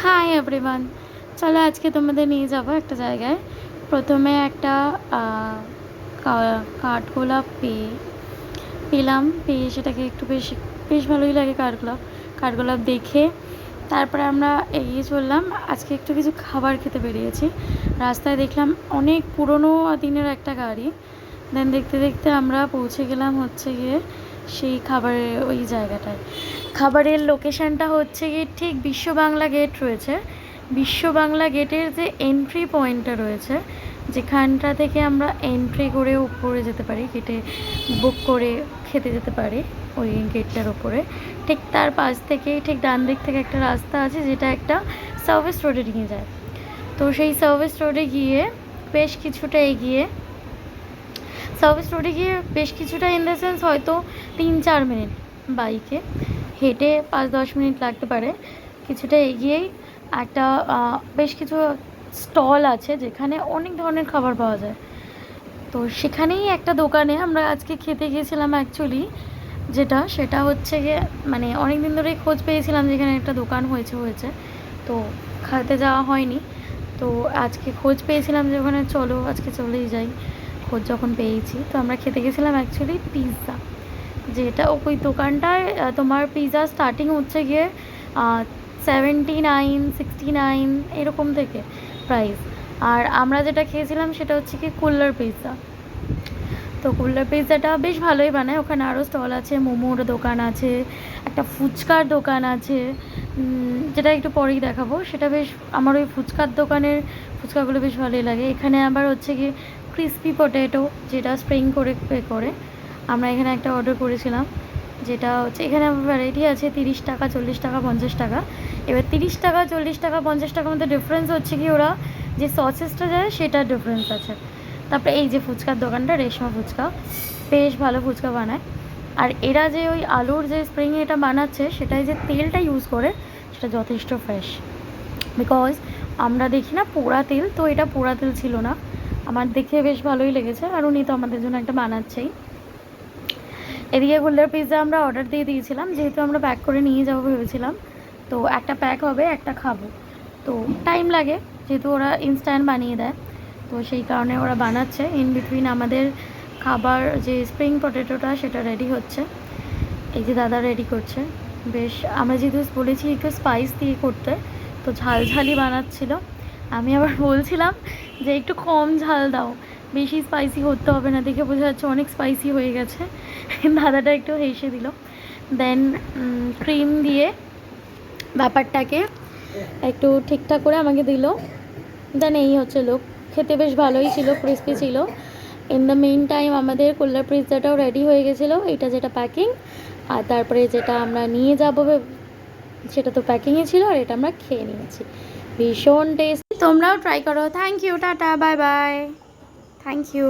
Hi everyone, চলো আজকে তোমাদের নিয়ে যাব একটা জায়গায়। প্রথমে একটা কাঠগোলাপ পেয়ে সেটাকে একটু বেশ বেশ ভালোই লাগে। কাঠগোলাপ দেখে তারপরে আমরা এগিয়ে চললাম। আজকে একটু কিছু খাবার খেতে বেরিয়েছি। রাস্তায় দেখলাম অনেক পুরনো দিনের একটা গাড়ি। দেন দেখতে দেখতে আমরা পৌঁছে গেলাম হচ্ছে গিয়ে সেই খাবারের ওই জায়গাটায়। খাবারের লোকেশানটা হচ্ছে গিয়ে ঠিক বিশ্ব বাংলা গেট রয়েছে। বিশ্ব বাংলা গেটের যে এন্ট্রি পয়েন্টটা রয়েছে, যেখানটা থেকে আমরা এন্ট্রি করে উপরে যেতে পারি, গেটে বুক করে খেতে যেতে পারি ওই গেটটার ওপরে, ঠিক তার পাশ থেকেই ঠিক ডান দিক থেকে একটা রাস্তা আছে যেটা একটা সার্ভিস রোডে নিয়ে যায়। তো সেই সার্ভিস রোডে গিয়ে বেশ কিছুটা ইন দ্য সেন্স হয়তো 3-4 মিনিট, বাইকে হেঁটে 5-10 মিনিট লাগতে পারে। কিছুটা এগিয়েই একটা বেশ কিছু স্টল আছে যেখানে অনেক ধরনের খাবার পাওয়া যায়। তো সেখানেই একটা দোকানে আমরা আজকে খেতে গিয়েছিলাম অ্যাকচুয়ালি। সেটা হচ্ছে গিয়ে মানে অনেক দিন ধরেই খোঁজ পেয়েছিলাম যেখানে একটা দোকান হয়েছে, তো খেতে যাওয়া হয়নি। তো আজকে খোঁজ পেয়েছিলাম যে ওখানে চলো আজকে চলেই যাই। খোঁজ যখন পেয়েছি তো আমরা খেতে গেছিলাম অ্যাকচুয়ালি পিৎজা, যেটা ওই দোকানটায় তোমার পিৎজা স্টার্টিং হচ্ছে গিয়ে 79-69 এরকম থেকে প্রাইস। আর আমরা যেটা খেয়েছিলাম সেটা হচ্ছে কি কুল্লার পিৎজা। তো কুল্লার পিৎজাটা বেশ ভালোই বানায়। ওখানে আরও স্টল আছে, মোমোর দোকান আছে, একটা ফুচকার দোকান আছে, যেটা একটু পরেই দেখাবো। সেটা বেশ, আমার ওই ফুচকার দোকানের ফুচকাগুলো বেশ ভালোই লাগে। এখানে আবার হচ্ছে কি ক্রিসপি পটেটো, যেটা স্প্রিং করে আমরা এখানে একটা অর্ডার করেছিলাম। যেটা হচ্ছে এখানে ভ্যারাইটি আছে 30 টাকা, 40 টাকা, 50 টাকা। এবার 30 টাকা, 40 টাকা, 50 টাকার মধ্যে ডিফারেন্স হচ্ছে কি ওরা যে সসেসটা যায় সেটার ডিফারেন্স আছে। তারপরে এই যে ফুচকার দোকানটা, রেশমা ফুচকা, বেশ ভালো ফুচকা বানায়। আর এরা যে ওই আলুর যে স্প্রিং এটা বানাচ্ছে, সেটাই যে তেলটা ইউজ করে সেটা যথেষ্ট ফ্রেশ। বিকজ আমরা দেখি না পোড়া তেল, তো এটা পোড়া তেল ছিল না। আমার দেখে বেশ ভালোই লেগেছে, আর উনি তো আমাদের জন্য একটা বানাচ্ছেই। এদিকে কুল্লার পিৎজা আমরা অর্ডার দিয়ে দিয়েছিলাম, যেহেতু আমরা প্যাক করে নিয়ে যাবো ভেবেছিলাম। তো একটা প্যাক হবে, একটা খাবো, তো টাইম লাগে যেহেতু ওরা ইনস্ট্যান্ট বানিয়ে দেয়। তো সেই কারণে ওরা বানাচ্ছে। ইন বিটুইন আমাদের খাবার যে স্প্রিং পটেটোটা সেটা রেডি হচ্ছে। এই যে দাদা রেডি করছে। বেশ, আমরা যেহেতু বলেছি একটু স্পাইস দিয়ে করতে, তো ঝালঝালি বানাচ্ছিল। আমি আবার বলছিলাম যে একটু কম ঝাল দাও, বেশি স্পাইসি করতে হবে না, দেখে বোঝা যাচ্ছে অনেক স্পাইসি হয়ে গেছে। দাদাটা একটু হেসে দিল। দেন ক্রিম দিয়ে ব্যাপারটাকে একটু ঠিকঠাক করে আমাকে দিল। দেন এই হচ্ছে লোক। খেতে বেশ ভালোই ছিল, ক্রিস্পি ছিল। ইন দ্য মেইন টাইম আমাদের কুল্লার পিৎজাটাও রেডি হয়ে গেছিলো, এটা যেটা প্যাকিং। আর তারপরে যেটা আমরা নিয়ে যাবো সেটা তো প্যাকিংয়ে ছিল, আর এটা আমরা খেয়ে নিয়েছি। ভীষণ টেস্টি, তোমরাও ট্রাই করো। Thank you, tata, bye bye, thank you.